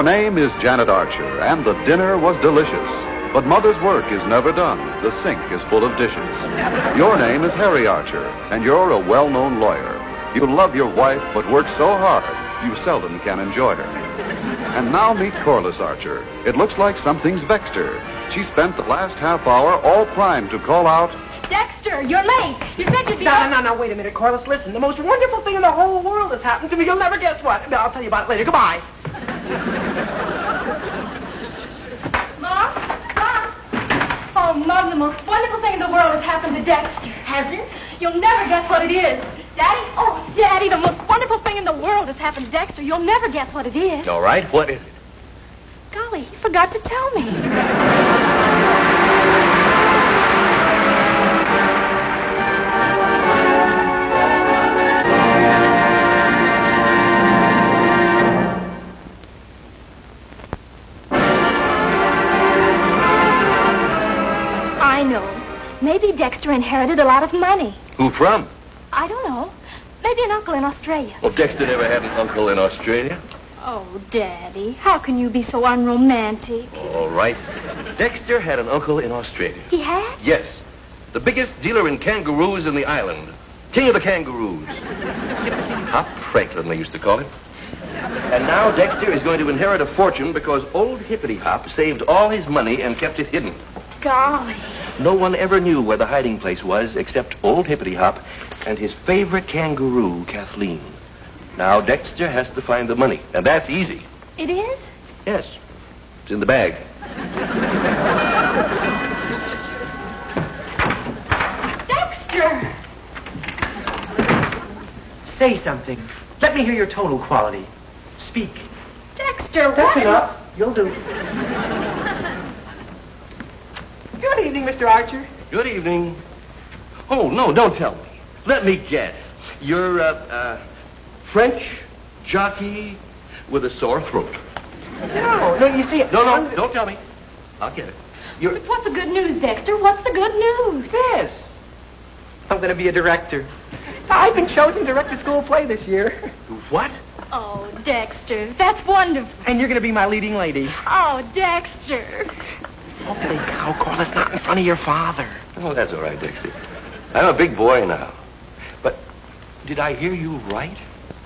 name is Janet Archer, and the dinner was delicious. But Mother's work is never done. The sink is full of dishes. Your name is Harry Archer, and you're a well-known lawyer. You love your wife, but work so hard, you seldom can enjoy her. And now meet Corliss Archer. It looks like something's vexed her. She spent the last half hour all primed to call out, Dexter, you're late. You said you'd be... No, wait a minute, Corliss. Listen, the most wonderful thing in the whole world has happened to me. You'll never guess what. No, I'll tell you about it later. Goodbye. Mom? Oh, Mom, the most wonderful thing in the world has happened to Dexter. Has it? You'll never guess what it is. Daddy? Oh, Daddy, the most wonderful thing in the world has happened to Dexter. You'll never guess what it is. All right, what is it? Golly, you forgot to tell me. I know. Maybe Dexter inherited a lot of money. Who from? I don't know. Maybe an uncle in Australia. Well, Dexter never had an uncle in Australia. Oh, Daddy, how can you be so unromantic? All right. Dexter had an uncle in Australia. He had? Yes. The biggest dealer in kangaroos in the island. King of the kangaroos. Hop Franklin, they used to call him. And now Dexter is going to inherit a fortune because old Hippity Hop saved all his money and kept it hidden. Golly. No one ever knew where the hiding place was except old Hippity Hop and his favorite kangaroo, Kathleen. Now Dexter has to find the money, and that's easy. It is? Yes. It's in the bag. Dexter! Say something. Let me hear your tonal quality. Speak. Dexter, That's what? enough. You'll do. Good evening, Mr. Archer. Good evening. Oh, no, don't tell me. Let me guess. You're, French jockey with a sore throat. No, you see... No, don't tell me. I'll get it. You're... But what's the good news, Dexter? What's the good news? Yes. I'm going to be a director. I've been chosen director school play this year. What? Oh, Dexter, that's wonderful. And you're going to be my leading lady. Oh, Dexter. Holy cow, Corliss, not in front of your father. Oh, that's all right, Dexter. I'm a big boy now. But did I hear you right?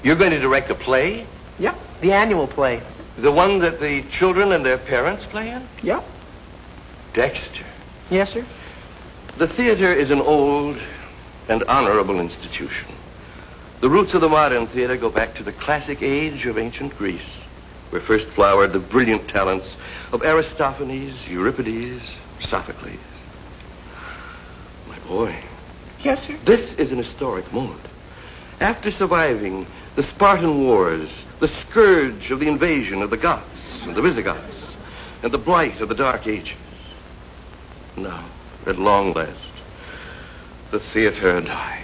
You're going to direct a play? Yep, the annual play. The one that the children and their parents play in? Yep. Dexter. Yes, sir? The theater is an old and honorable institution. The roots of the modern theater go back to the classic age of ancient Greece, where first flowered the brilliant talents of Aristophanes, Euripides, Sophocles. My boy. Yes, sir? This is an historic moment. After surviving the Spartan Wars, the scourge of the invasion of the Goths and the Visigoths, and the blight of the Dark Ages, now, at long last, the theater dies.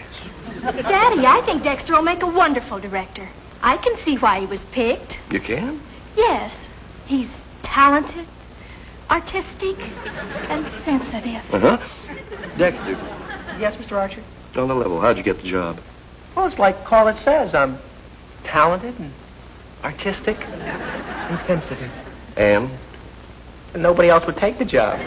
Daddy, I think Dexter will make a wonderful director. I can see why he was picked. You can? Yes. He's talented, artistic, and sensitive. Uh-huh. Dexter, Yes, Mr. Archer? on the level, how'd you get the job? Well, it's like Corliss says. I'm talented and artistic and sensitive. And? And nobody else would take the job.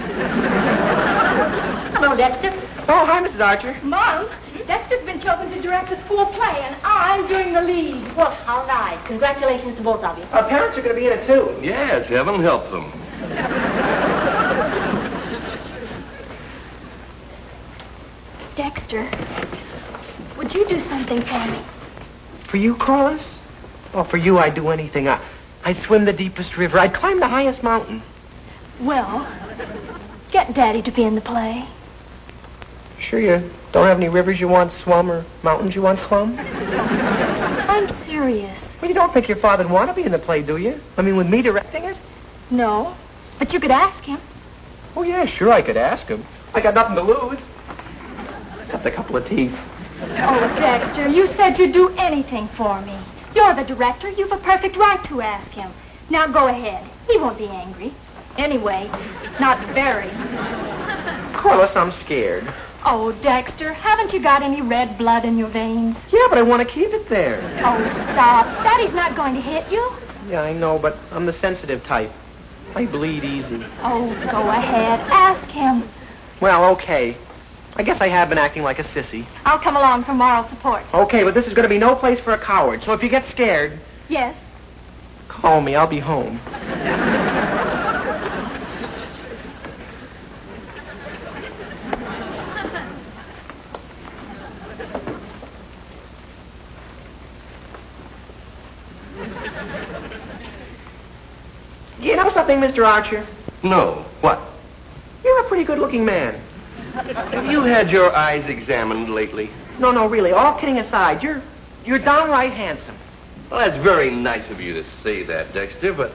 Hello, Dexter. Oh, hi, Mrs. Archer. Mom, Dexter's been chosen to direct a school play, and I'm doing the lead. Well, how nice. Congratulations to both of you. Our parents are going to be in it, too. Yes, heaven help them. Dexter, would you do something for me? For you, Corliss? Oh, for you, I'd do anything. I'd swim the deepest river. I'd climb the highest mountain. Well, get Daddy to be in the play. Sure you don't have any rivers you want swum or mountains you want clumb? I'm serious. Well, you don't think your father'd want to be in the play, do you? I mean, with me directing it? No, but you could ask him. Oh, yeah, sure, I could ask him. I got nothing to lose. Except a couple of teeth. Oh, Dexter, you said you'd do anything for me. You're the director. You've a perfect right to ask him. Now go ahead. He won't be angry. Anyway, not very. Corliss, I'm scared. Oh, Dexter, haven't you got any red blood in your veins? Yeah, but I want to keep it there. Oh, stop. Daddy's not going to hit you. Yeah, I know, but I'm the sensitive type. I bleed easy. Oh, go ahead. Ask him. Well, okay. I guess I have been acting like a sissy. I'll come along for moral support. Okay, but this is going to be no place for a coward. So if you get scared, Yes. call me. I'll be home. You know something, Mr. Archer? No. What? You're a pretty good-looking man. Have you had your eyes examined lately? No, really. All kidding aside, you're downright handsome. Well, that's very nice of you to say that, Dexter, but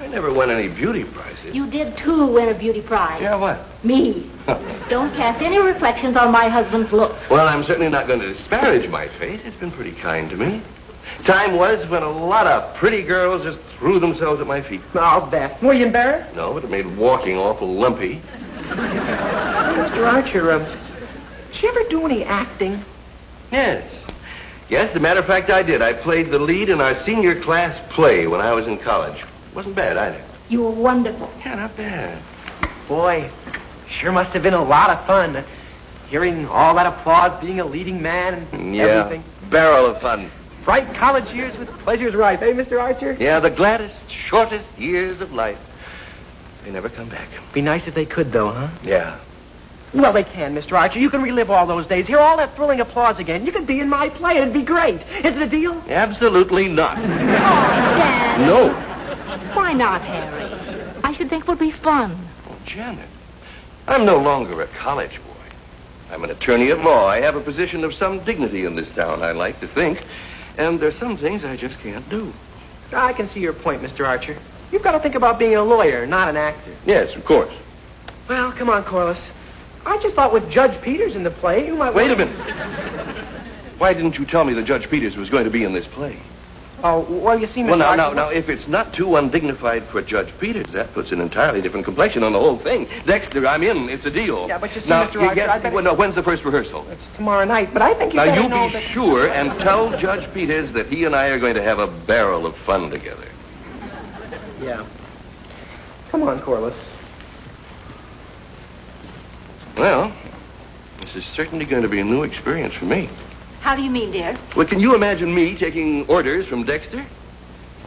I never won any beauty prizes. You did, too, win a beauty prize. Yeah, what? Me. Don't cast any reflections on my husband's looks. Well, I'm certainly not going to disparage my face. It's been pretty kind to me. Time was when a lot of pretty girls just threw themselves at my feet. I'll bet. Were you embarrassed? No, but it made walking awful lumpy. Mr. Archer, did you ever do any acting? Yes. Yes, as a matter of fact, I did. I played the lead in our senior class play when I was in college. Wasn't bad either. You were wonderful. Yeah, not bad. Boy, sure must have been a lot of fun. Hearing all that applause, being a leading man, and everything. Barrel of fun. Bright college years with pleasures ripe, eh, Mr. Archer? Yeah, the gladdest, shortest years of life. They never come back. Be nice if they could, though, huh? Yeah. Well, they can, Mr. Archer. You can relive all those days. Hear all that thrilling applause again. You could be in my play. It'd be great. Is it a deal? Absolutely not. Oh, Dad. No. Why not, Harry? I should think it would be fun. Oh, Janet, I'm no longer a college boy. I'm an attorney at law. I have a position of some dignity in this town, I like to think. And there's some things I just can't do. I can see your point, Mr. Archer. You've got to think about being a lawyer, not an actor. Yes, of course. Well, come on, Corliss. I just thought with Judge Peters in the play, you might... Wait a minute. Why didn't you tell me that Judge Peters was going to be in this play? Oh, well, you see, Mr. Well, Archer... now, if it's not too undignified for Judge Peters, that puts an entirely different complexion on the whole thing. Dexter, I'm in. It's a deal. Yeah, but you see, now, Mr. Archer, I better... Well, no, when's the first rehearsal? It's tomorrow night, but I think you Now, better you know be that... sure and tell Judge Peters that he and I are going to have a barrel of fun together. Yeah. Come on, Corliss. Well, this is certainly going to be a new experience for me. How do you mean, dear? Well, can you imagine me taking orders from Dexter?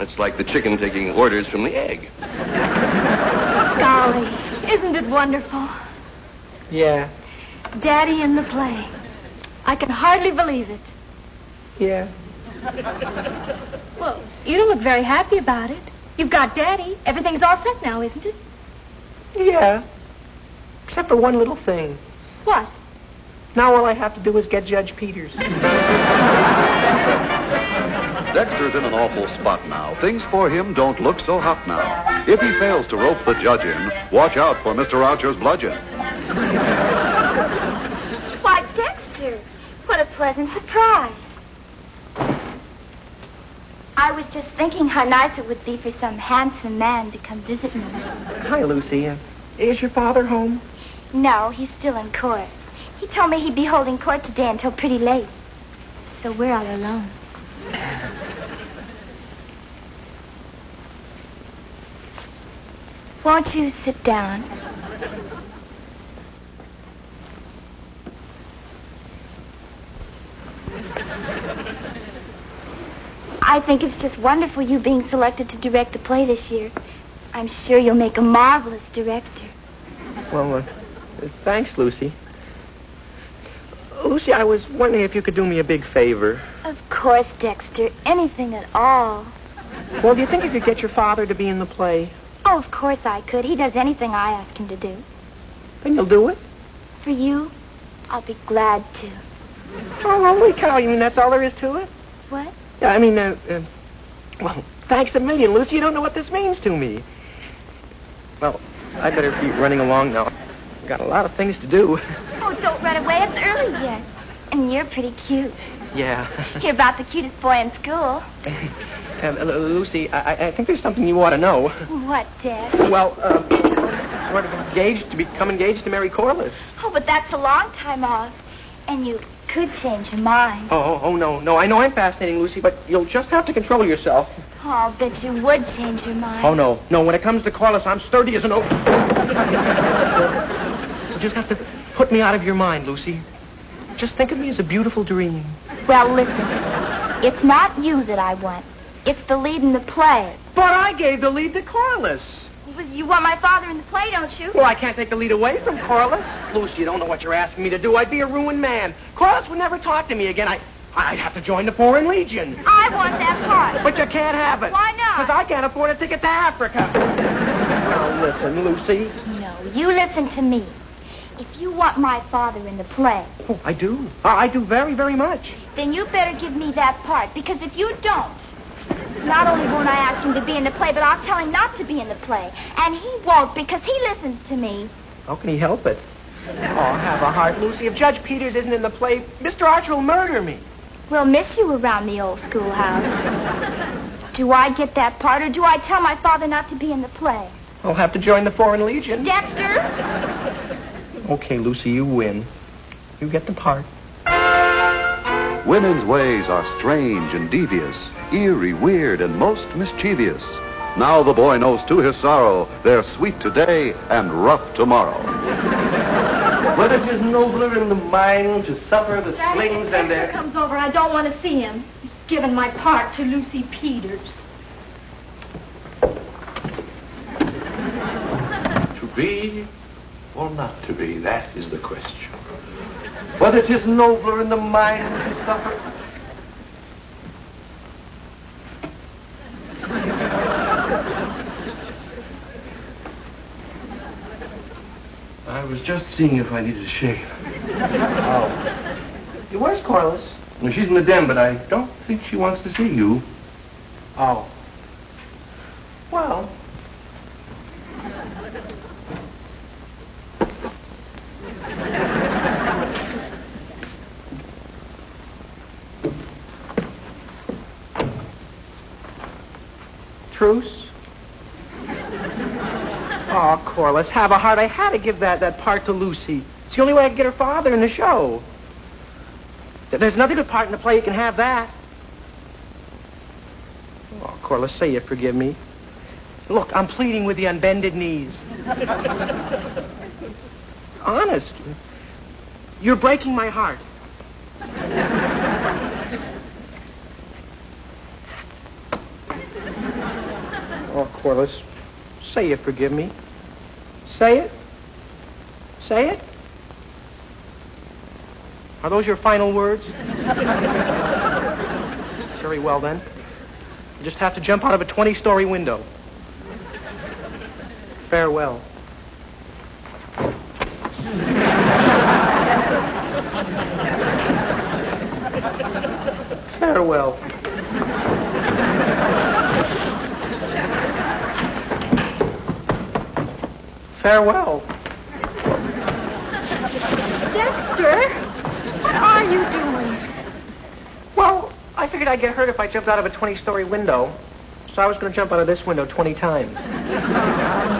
It's like the chicken taking orders from the egg. Golly, isn't it wonderful? Yeah. Daddy in the play. I can hardly believe it. Yeah. Well, you don't look very happy about it. You've got Daddy. Everything's all set now, isn't it? Yeah. Except for one little thing. What? Now all I have to do is get Judge Peters. Dexter's in an awful spot now. Things for him don't look so hot now. If he fails to rope the judge in, watch out for Mr. Archer's bludgeon. Why, Dexter, what a pleasant surprise. I was just thinking how nice it would be for some handsome man to come visit me. Hi, Lucy. Is your father home? No, he's still in court. He told me he'd be holding court today until pretty late. So we're all alone. Won't you sit down? I think it's just wonderful you being selected to direct the play this year. I'm sure you'll make a marvelous director. Well, thanks, Lucy. Lucy, I was wondering if you could do me a big favor. Of course, Dexter. Anything at all. Well, do you think you could get your father to be in the play? Oh, of course I could. He does anything I ask him to do. Then you'll do it? For you, I'll be glad to. Oh, holy cow. You mean that's all there is to it? What? Yeah, I mean, well, thanks a million, Lucy. You don't know what this means to me. Well, I better be running along now. I've got a lot of things to do. Oh, don't run away. It's early yet. And you're pretty cute. Yeah. You're about the cutest boy in school. Lucy, I think there's something you ought to know. What, Dad? Well, we're become engaged to marry Corliss. Oh, but that's a long time off. And you could change her mind. Oh, no. I know I'm fascinating, Lucy, but you'll just have to control yourself. Oh, I'll bet you would change her mind. Oh, no. No, when it comes to Corliss, I'm sturdy as an oak. You just have to put me out of your mind, Lucy. Just think of me as a beautiful dream. Well, listen. It's not you that I want. It's the lead in the play. But I gave the lead to Corliss. You want my father in the play, don't you? Well, I can't take the lead away from Corliss. Lucy, you don't know what you're asking me to do. I'd be a ruined man. Corliss would never talk to me again. I'd have to join the Foreign Legion. I want that part. But you can't have it. Why not? Because I can't afford a ticket to Africa. Now, listen, Lucy. No, you listen to me. If you want my father in the play, Oh, I do. I do very, very much. then you better give me that part. Because if you don't, not only won't I ask him to be in the play, but I'll tell him not to be in the play. And he won't because he listens to me. How can he help it? Oh, have a heart, Lucy. If Judge Peters isn't in the play, Mr. Archer will murder me. We'll miss you around the old schoolhouse. Do I get that part, or do I tell my father not to be in the play? I'll have to join the Foreign Legion. Dexter? Okay, Lucy, you win. You get the part. Women's ways are strange and devious, eerie, weird, and most mischievous. Now the boy knows to his sorrow they're sweet today and rough tomorrow. But it is nobler in the mind to suffer the slings and Dexter comes over. I don't want to see him. He's given my part to Lucy Peters. To be or not to be, that is the question. Whether it is nobler in the mind to suffer. I was just seeing if I needed a shave. Oh. Where's Corliss? Well, she's in the den, but I don't think she wants to see you. Oh. Well. Truce? Oh, Corliss, have a heart. I had to give that part to Lucy. It's the only way I could get her father in the show. There's another good part in the play. You can have that. Oh, Corliss, say you forgive me. Look, I'm pleading with you on bended knees. Honest. You're breaking my heart. Oh, Corliss, say you forgive me. Say it. Say it. Are those your final words? Very well, then. You just have to jump out of a 20-story window. Farewell. Farewell. Farewell. Dexter, what are you doing? Well, I figured I'd get hurt if I jumped out of a 20-story window. So I was going to jump out of this window 20 times.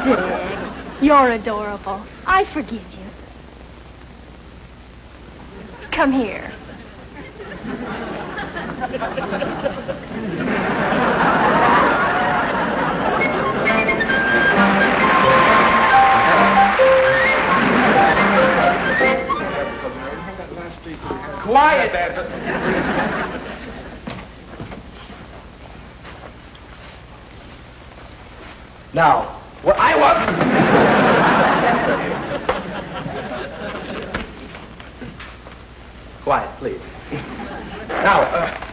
Dex, you're adorable. I forgive you. Come here. Quiet! Now, what I want... Quiet, please. Now,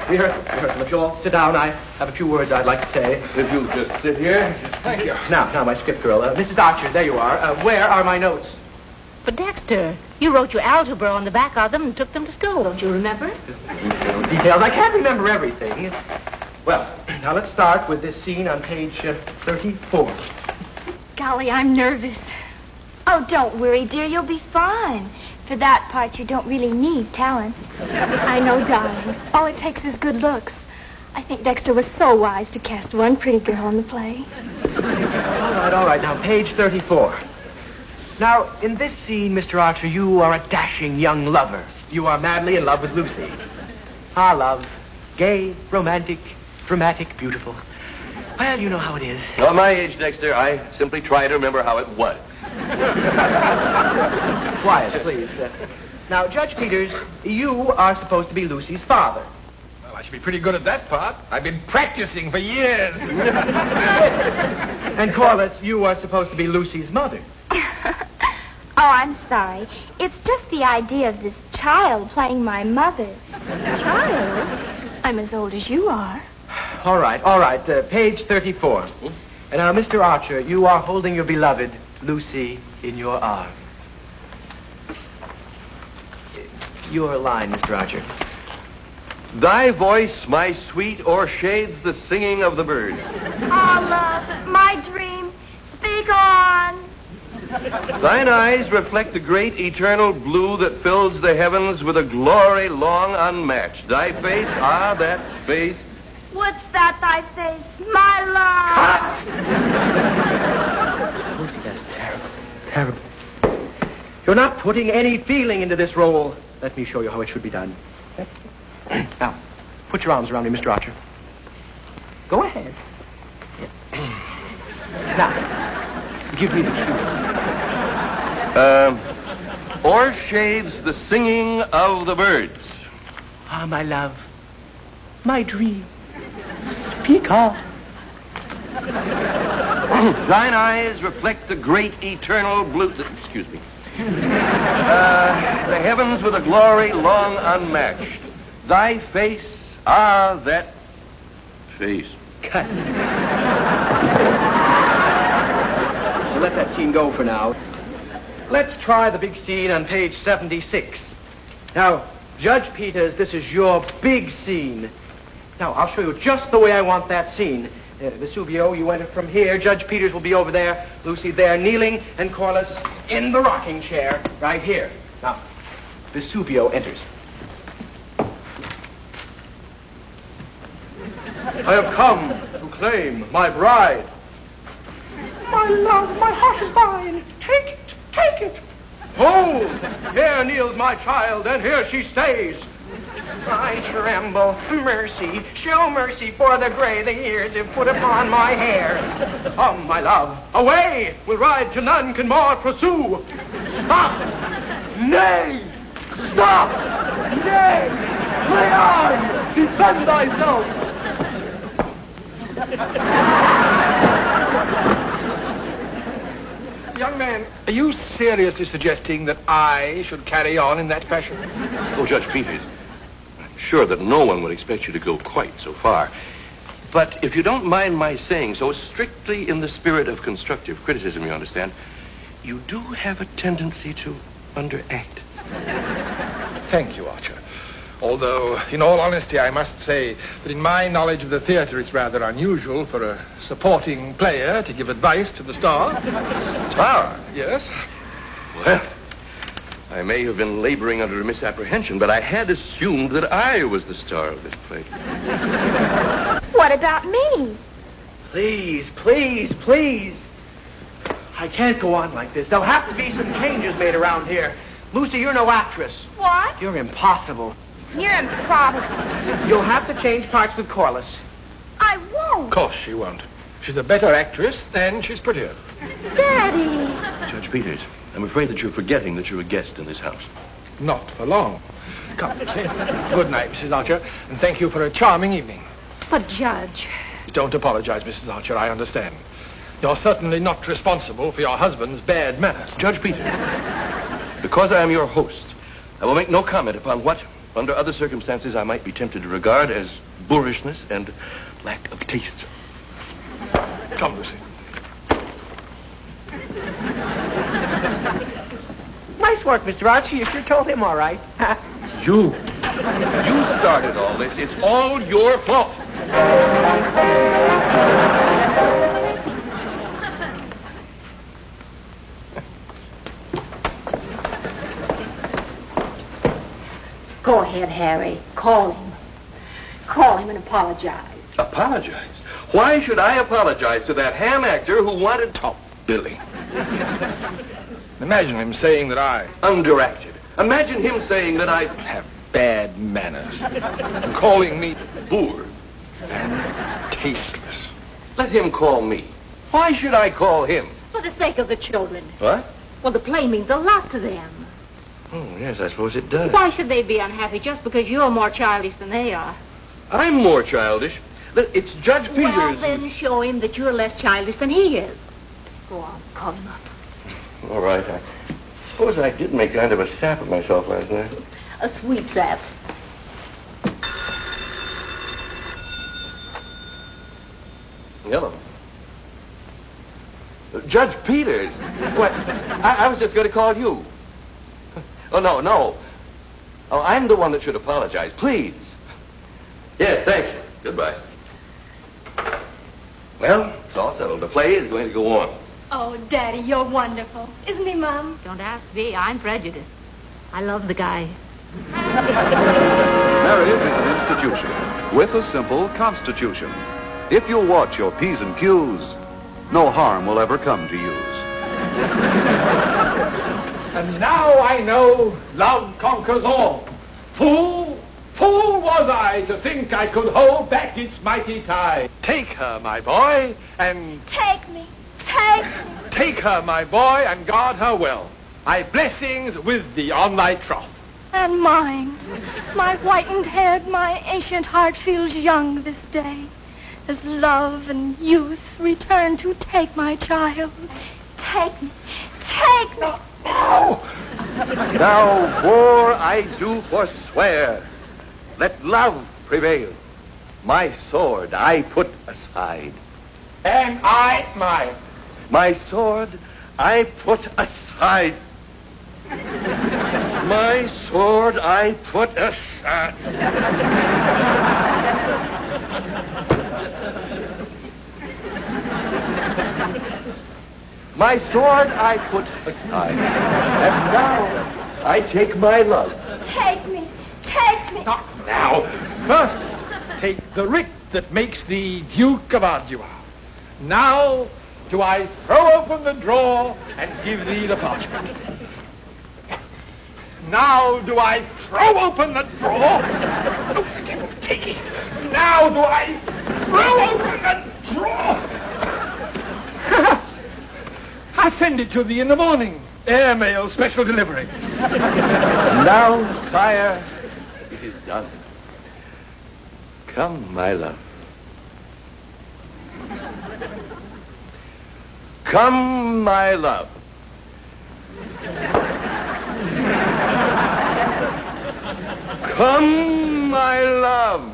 rehearsal. If you'll all sit down, I have a few words I'd like to say. If you'll just sit here. Thank you. Now, my script girl. Mrs. Archer, there you are. Where are my notes? But Dexter, you wrote your algebra on the back of them and took them to school, don't you remember? Details. I can't remember everything. Well, now let's start with this scene on page 34. Golly, I'm nervous. Oh, don't worry, dear. You'll be fine. For that part, you don't really need talent. I know, darling. All it takes is good looks. I think Dexter was so wise to cast one pretty girl in the play. All right. Now, page 34. Now, in this scene, Mr. Archer, you are a dashing young lover. you are madly in love with Lucy. Our love, gay, romantic, dramatic, beautiful. Well, you know how it is. At my age, Dexter, I simply try to remember how it was. Quiet, please. Now, Judge Peters, you are supposed to be Lucy's father. Well, I should be pretty good at that part. I've been practicing for years. And Corliss, you are supposed to be Lucy's mother. Oh, I'm sorry. It's just the idea of this child playing my mother. Child? I'm as old as you are. All right. Page 34. And now, Mr. Archer, you are holding your beloved Lucy in your arms. Your line, Mr. Archer. Thy voice, my sweet, o'ershades the singing of the bird. Oh, love, my dream. Speak on. Thine eyes reflect the great eternal blue that fills the heavens with a glory long unmatched. Thy face, that face. What's that, thy face? My love. Lucy, that's terrible. Terrible. You're not putting any feeling into this role. Let me show you how it should be done. Now, put your arms around me, Mr. Archer. Go ahead. Now, give me the cue. O'ershades the singing of the birds. Ah, my love. My dream. Speak on. Thine eyes reflect the great eternal blue... Excuse me. The heavens with a glory long unmatched. Thy face, that face. Cut. We'll let that scene go for now. Let's try the big scene on page 76. Now, Judge Peters, this is your big scene. Now, I'll show you just the way I want that scene. Vesuvio, you enter from here. Judge Peters will be over there. Lucy there, kneeling, and Corliss in the rocking chair right here. Now, Vesuvio enters. I have come to claim my bride. My love, my heart is thine. Take it, take it. Hold! Here kneels my child, and here she stays. I tremble. Mercy, show mercy for the gray the years have put upon my hair. Come, my love, away! We'll ride till none can more pursue. Stop! Nay! Stop! Nay! Lay on! Defend thyself! Young man, are you seriously suggesting that I should carry on in that fashion? Oh, Judge Peters, I'm sure that no one would expect you to go quite so far. But if you don't mind my saying so, strictly in the spirit of constructive criticism, you understand, you do have a tendency to underact. Thank you, Archer. Although, in all honesty, I must say that in my knowledge of the theater, it's rather unusual for a supporting player to give advice to the star. Star? Yes. Well, I may have been laboring under a misapprehension, but I had assumed that I was the star of this play. What about me? Please, please, please. I can't go on like this. There'll have to be some changes made around here. Lucy, you're no actress. What? You're impossible. You're improbable. You'll have to change parts with Corliss. I won't. Of course she won't. She's a better actress, and she's prettier. Daddy. Judge Peters, I'm afraid that you're forgetting that you're a guest in this house. Not for long. Come, Lucy. Good night, Mrs. Archer, and thank you for a charming evening. But, Judge... Don't apologize, Mrs. Archer, I understand. You're certainly not responsible for your husband's bad manners. Judge Peters, because I am your host, I will make no comment upon what, under other circumstances, I might be tempted to regard as boorishness and lack of taste. Come, Lucy. Nice work, Mr. Archie. You sure told him all right. You started all this. It's all your fault. Go ahead, Harry. Call him. Call him and apologize. Apologize? Why should I apologize to that ham actor who wanted... Oh, Billy. Imagine him saying that I... Underacted. Imagine him saying that I have bad manners. And calling me boor. and tasteless. Let him call me. Why should I call him? For the sake of the children. What? Well, the play means a lot to them. Oh, yes, I suppose it does. Why should they be unhappy just because you're more childish than they are? I'm more childish. It's Judge Peters. Well, then show him that you're less childish than he is. Go on, call him up. All right. I suppose I did make kind of a sap of myself last night. A sweet sap. Hello. Judge Peters. What? I was just going to call you. Oh, no. Oh, I'm the one that should apologize. Please. Yes, thank you. Goodbye. Well, it's all settled. The play is going to go on. Oh, Daddy, you're wonderful. Isn't he, Mom? Don't ask me. I'm prejudiced. I love the guy. Marriage is an institution with a simple constitution. If you'll watch your P's and Q's, no harm will ever come to use. And now I know love conquers all. Fool was I to think I could hold back its mighty tide. Take her, my boy, and Take me. take her, my boy, and guard her well. My blessings with thee on thy troth. And mine. My whitened head, my ancient heart feels young this day. As love and youth return to take my child. Take me. No! Now, war I do forswear. Let love prevail. My sword I put aside. And I mine. My sword I put aside. My sword I put aside. My sword I put aside. And now I take my love. Take me. Not now. First, take the writ that makes thee Duke of Ardua. Now do I throw open the drawer and give thee the parchment. Now do I throw open the drawer. Oh, devil, take it. Now do I throw open the drawer. I'll send it to thee in the morning. Airmail special delivery. Now, sire, it is done. Come, my love. Come, my love. Come, my love.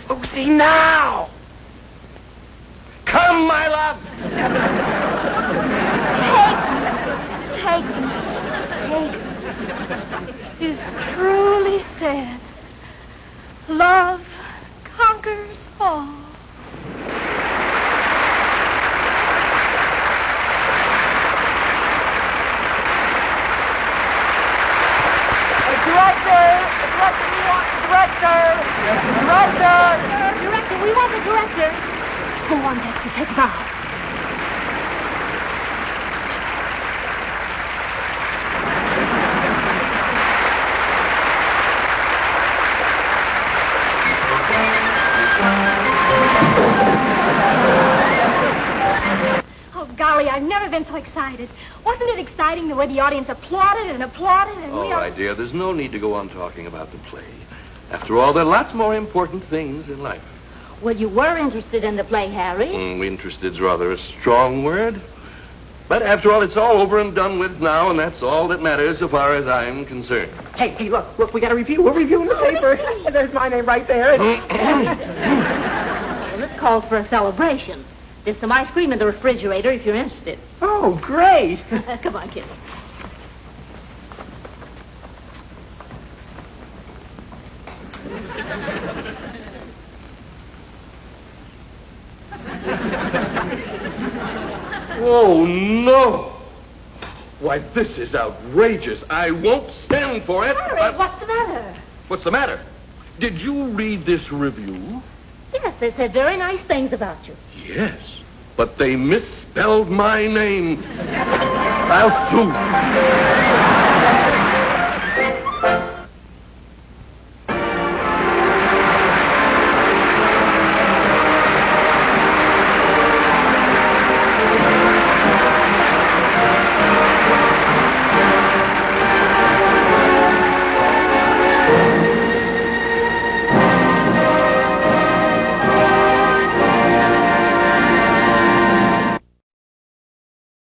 Lucy, now. Come, my love. Take me. 'Tis truly said, love conquers all. Director, we want the director. Go on, Dexter, take a bow. Oh, golly, I've never been so excited. Wasn't it exciting the way the audience applauded and applauded and All we all... right, dear, there's no need to go on talking about the play. After all, there are lots more important things in life. Well, you were interested in the play, Harry. Interested's rather a strong word. But after all, it's all over and done with now, and that's all that matters so far as I'm concerned. Hey, look, we got a review. We're reviewing the paper. There's my name right there. Well, this calls for a celebration. There's some ice cream in the refrigerator if you're interested. Oh, great. Come on, kid. Oh, no. Why, this is outrageous. I won't stand for it. Harry, what's the matter? What's the matter? Did you read this review? Yes, they said very nice things about you. Yes, but they misspelled spelled my name. I'll sue.